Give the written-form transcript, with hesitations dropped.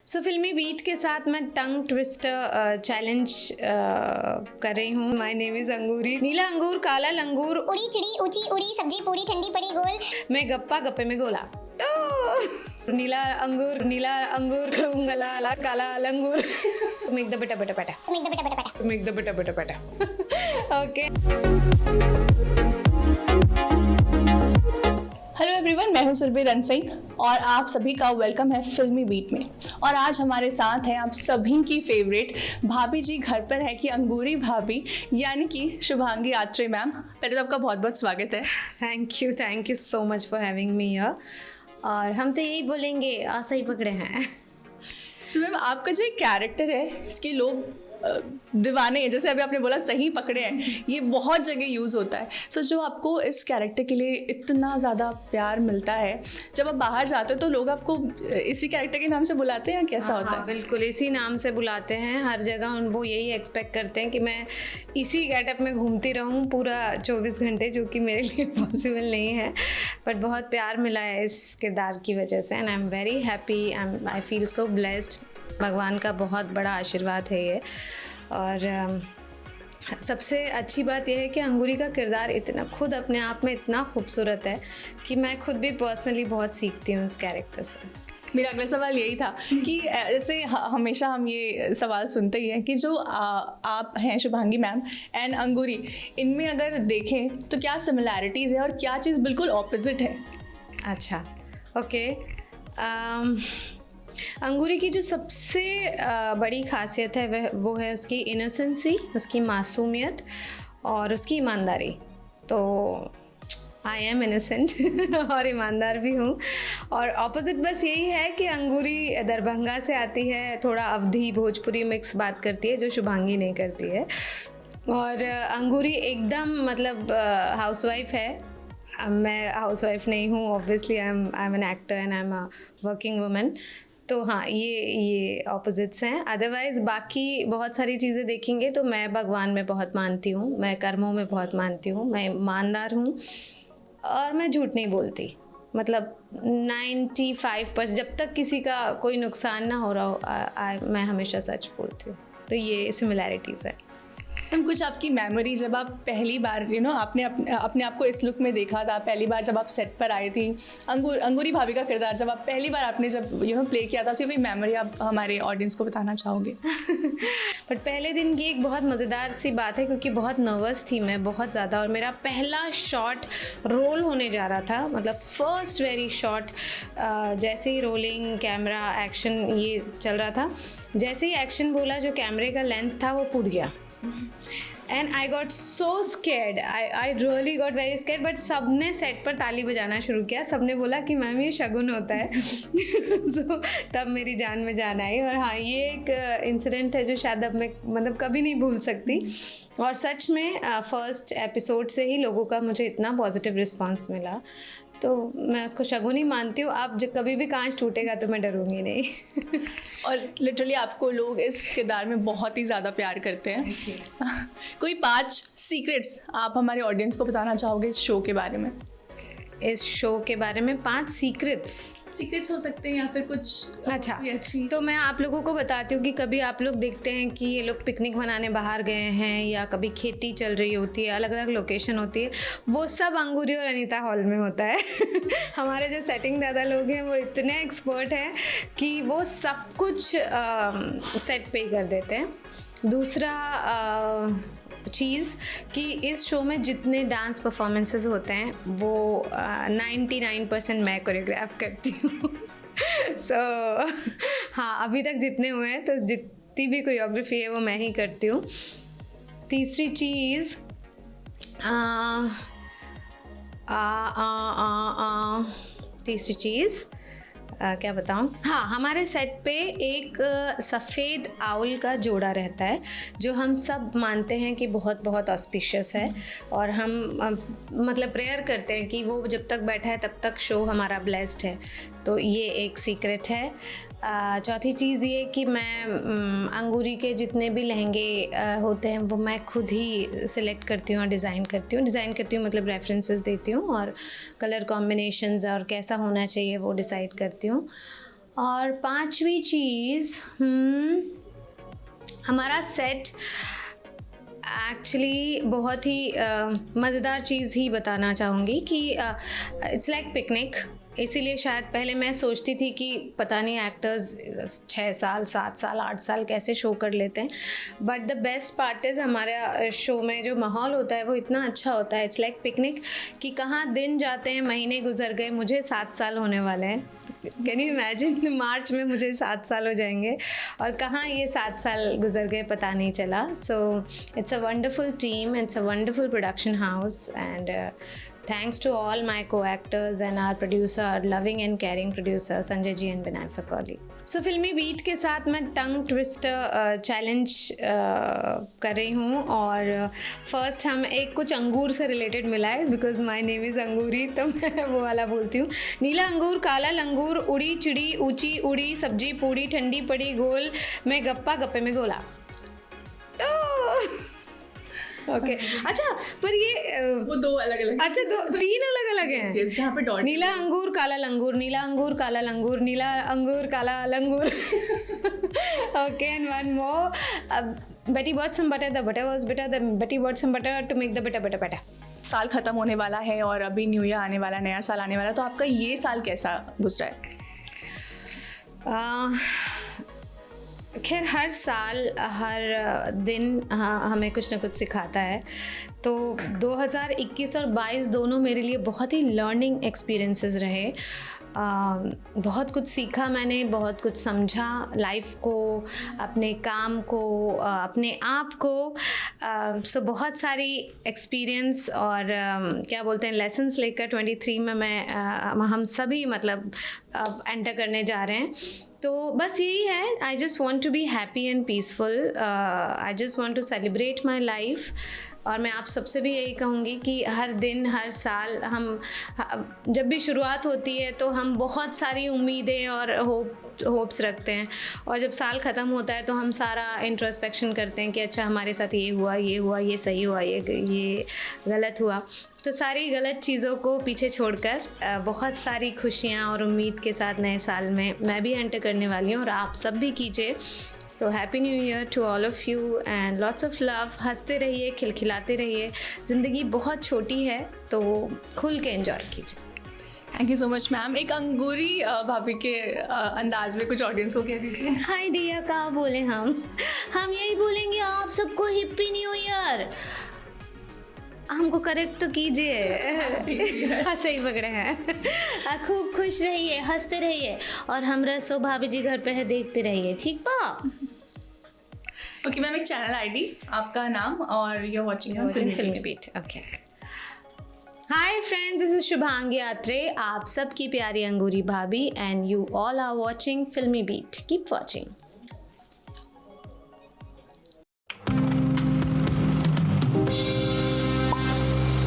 सो फिल्मी बीट के साथ मैं टंग ट्विस्टर चैलेंज कर रही हूँ। माय नेम इज अंगूरी। नीला अंगूर काला लंगूर, उड़ी चिड़ी ऊंची उड़ी सब्जी पूरी ठंडी पड़ी गोल। मैं गप्पा गप्पे में गोला। नीला अंगूर गला काला लंगूर। मेक द बेटा बेटा बेटा, मेक द बेटा बेटा बेटा, मेक द बेटा बेटा बेटा। ओके। हेलो एवरीवन, मैं हूं सुरभि रन सिंह और आप सभी का वेलकम है फिल्मी बीट में। और आज हमारे साथ है आप सभी की फेवरेट भाभी जी घर पर है कि अंगूरी भाभी यानी कि शुभांगी आत्रे मैम। पहले तो आपका बहुत बहुत स्वागत है। Thank you so much for having me here. और हम तो यही बोलेंगे सही पकड़े हैं। तो मैम आपका जो कैरेक्टर है इसके लोग दीवाने हैं, जैसे अभी आपने बोला सही पकड़े हैं, ये बहुत जगह यूज़ होता है। सो जो आपको इस कैरेक्टर के लिए इतना ज़्यादा प्यार मिलता है, जब आप बाहर जाते हो तो लोग आपको इसी कैरेक्टर के नाम से बुलाते हैं, कैसा होता है? बिल्कुल इसी नाम से बुलाते हैं। हर जगह वो यही एक्सपेक्ट करते हैं कि मैं इसी गेटअप में घूमती रहूं पूरा 24 घंटे, जो कि मेरे लिए पॉसिबल नहीं है। बट बहुत प्यार मिला है इस किरदार की वजह से and I am very happy. I feel so blessed. भगवान का बहुत बड़ा आशीर्वाद है ये। और सबसे अच्छी बात यह है कि अंगूरी का किरदार इतना खुद अपने आप में इतना खूबसूरत है कि मैं खुद भी पर्सनली बहुत सीखती हूँ इस कैरेक्टर से। मेरा अगला सवाल यही था कि जैसे हमेशा हम ये सवाल सुनते ही हैं कि जो आप हैं शुभांगी मैम एंड अंगूरी, इनमें अगर देखें तो क्या सिमिलैरिटीज़ है और क्या चीज़ बिल्कुल ऑपोजिट है? अच्छा, ओके। अंगूरी की जो सबसे बड़ी खासियत है वो है उसकी इनोसेंसी, उसकी मासूमियत और उसकी ईमानदारी। तो आई एम इनोसेंट और ईमानदार भी हूँ। और ऑपोजिट बस यही है कि अंगूरी दरभंगा से आती है, थोड़ा अवधी भोजपुरी मिक्स बात करती है जो शुभांगी नहीं करती है। और अंगूरी एकदम मतलब हाउसवाइफ है। मैं हाउसवाइफ नहीं हूँ, obviously I am an actor and I am a working woman. तो हाँ, ये ऑपोजिट्स हैं। अदरवाइज़ बाकी बहुत सारी चीज़ें देखेंगे तो मैं भगवान में बहुत मानती हूँ, मैं कर्मों में बहुत मानती हूँ, मैं ईमानदार हूँ और मैं झूठ नहीं बोलती। मतलब 95% जब तक किसी का कोई नुकसान ना हो रहा हो मैं हमेशा सच बोलती हूँ। तो ये सिमिलैरिटीज़ है। हम कुछ आपकी मेमोरी, जब आप पहली बार आपने अपने आप को इस लुक में देखा था, पहली बार जब आप सेट पर आई थी, अंगूरी भाभी का किरदार जब आप पहली बार आपने जब प्ले किया था, उसकी कोई मेमोरी आप हमारे ऑडियंस को बताना चाहोगे? बट पहले दिन की एक बहुत मज़ेदार सी बात है क्योंकि बहुत नर्वस थी मैं बहुत ज़्यादा। और मेरा पहला शॉट रोल होने जा रहा था, मतलब फर्स्ट वेरी शॉट। जैसे ही रोलिंग कैमरा एक्शन ये चल रहा था, जैसे ही एक्शन बोला जो कैमरे का लेंस था वो फूट गया। And I got so scared. I really got very scared. But सबने सेट पर ताली बजाना शुरू किया। सबने बोला कि मैम ये शगुन होता है। So, तब मेरी जान में जान आई। और हाँ, ये एक इंसिडेंट है जो शायद अब मैं मतलब कभी नहीं भूल सकती। और सच में फर्स्ट एपिसोड से ही लोगों का मुझे इतना पॉजिटिव रिस्पांस मिला, तो मैं उसको शगुन ही मानती हूँ। अब जब कभी भी कांच टूटेगा तो मैं डरूंगी नहीं। और लिटरली आपको लोग इस किरदार में बहुत ही ज़्यादा प्यार करते हैं। कोई 5 सीक्रेट्स आप हमारे ऑडियंस को बताना चाहोगे इस शो के बारे में? इस शो के बारे में 5 सीक्रेट्स हो सकते हैं या फिर कुछ अच्छा अच्छी। तो मैं आप लोगों को बताती हूँ कि कभी आप लोग देखते हैं कि ये लोग पिकनिक मनाने बाहर गए हैं या कभी खेती चल रही होती है, अलग अलग लोकेशन होती है, वो सब अंगूरी और अनीता हॉल में होता है। हमारे जो सेटिंग दादा लोग हैं वो इतने एक्सपर्ट हैं कि वो सब कुछ सेट पे ही कर देते हैं। दूसरा चीज़ कि इस शो में जितने डांस परफॉर्मेंसेस होते हैं वो 99% मैं कोरियोग्राफ करती हूँ। सो हाँ, अभी तक जितने हुए हैं तो जितनी भी कोरियोग्राफी है वो मैं ही करती हूँ। तीसरी चीज़ तीसरी चीज़ क्या बताऊँ? हाँ, हमारे सेट पे एक सफ़ेद आउल का जोड़ा रहता है जो हम सब मानते हैं कि बहुत बहुत ऑस्पिशियस है। और हम मतलब प्रेयर करते हैं कि वो जब तक बैठा है तब तक शो हमारा ब्लेस्ड है। तो ये एक सीक्रेट है। चौथी चीज़ ये कि मैं अंगूरी के जितने भी लहंगे होते हैं वो मैं खुद ही सिलेक्ट करती हूँ और डिज़ाइन करती हूँ मतलब रेफरेंसेस देती हूँ और कलर कॉम्बिनेशंस और कैसा होना चाहिए वो डिसाइड करती हूँ। और पांचवी चीज़ हमारा सेट एक्चुअली बहुत ही मज़ेदार चीज़ ही बताना चाहूँगी कि इट्स लाइक पिकनिक। इसीलिए शायद पहले मैं सोचती थी कि पता नहीं एक्टर्स 6 साल 7 साल 8 साल कैसे शो कर लेते हैं, but the best part is हमारे शो में जो माहौल होता है वो इतना अच्छा होता है। इट्स लाइक पिकनिक कि कहाँ दिन जाते हैं, महीने गुजर गए, मुझे 7 साल होने वाले हैं। कैन यू इमेजिन, मार्च में मुझे 7 साल हो जाएंगे और कहाँ ये 7 साल गुजर गए पता नहीं चला। So it's a wonderful team, it's a wonderful production house and thanks to all my co-actors and our producer, loving and caring producer Sanjay ji and Binay Fakoli. So फिल्मी बीट के साथ मैं टंग ट्विस्टर चैलेंज कर रही हूँ और first हम एक कुछ अंगूर से रिलेटेड मिला है बिकॉज माय नेम इज़ अंगूरी, तो मैं वो वाला बोलती हूँ। नीला अंगूर काला लंगूर, उड़ी चिड़ी ऊंची उड़ी, सब्जी पूड़ी ठंडी पड़ी गोल, मैं गप्पा गप्पे में गोला। ओके अच्छा, पर ये वो दो अलग अलग, अच्छा दो 3 अलग अलग हैं जहाँ पे डॉट नीला अंगूर काला लंगूर, नीला अंगूर काला लंगूर, नीला अंगूर काला लंगूर। Okay and one more, Betty bought some butter, the butter was bitter, the Betty bought some butter to make the butter better better. साल ख़त्म होने वाला है और अभी न्यू ईयर आने वाला, नया साल आने वाला, तो आपका ये साल कैसा गुजरा है? खैर हर साल हर दिन हमें कुछ ना कुछ सिखाता है। तो 2021 और 22 दोनों मेरे लिए बहुत ही लर्निंग एक्सपीरियंसेस रहे। बहुत कुछ सीखा मैंने, बहुत कुछ समझा लाइफ को, अपने काम को, अपने आप को। सो बहुत सारी एक्सपीरियंस और क्या बोलते हैं लेसन्स लेकर 23 में हम सभी मतलब एंटर करने जा रहे हैं। तो बस यही है, I just want to be happy and peaceful, I just want to celebrate my life. और मैं आप सबसे भी यही कहूँगी कि हर दिन हर साल हम जब भी शुरुआत होती है तो हम बहुत सारी उम्मीदें और होप्स रखते हैं, और जब साल ख़त्म होता है तो हम सारा इंट्रोस्पेक्शन करते हैं कि अच्छा हमारे साथ ये हुआ, ये सही हुआ, ये गलत हुआ। तो सारी गलत चीज़ों को पीछे छोड़कर बहुत सारी खुशियाँ और उम्मीद के साथ नए साल में मैं भी एंटर करने वाली हूँ और आप सब भी कीजिए। So happy new year to all of you and lots of love. हंसते रहिए, खिलखिलाते रहिए, ज़िंदगी बहुत छोटी है तो खुल के एंजॉय कीजिए। Thank you so much ma'am. एक अंगूरी भाभी के अंदाज में कुछ ऑडियंस को कह दीजिए। हाय दिया, कहाँ बोले हम यही बोलेंगे आप सबको हैप्पी न्यू ईयर। हमको करेक्ट तो कीजिए। सही पकड़े हैं। खूब खुश रहिए, हंसते रहिए और हमरा सो भाभी जी घर पे है, देखते रहिए, ठीक बा? ओके मैम, एक चैनल आईडी, आपका नाम और you're watching Filmibeat. Okay, hi friends, this is Shubhangi Atre, आप सबकी प्यारी अंगूरी भाभी and you all are watching Filmibeat. Keep watching.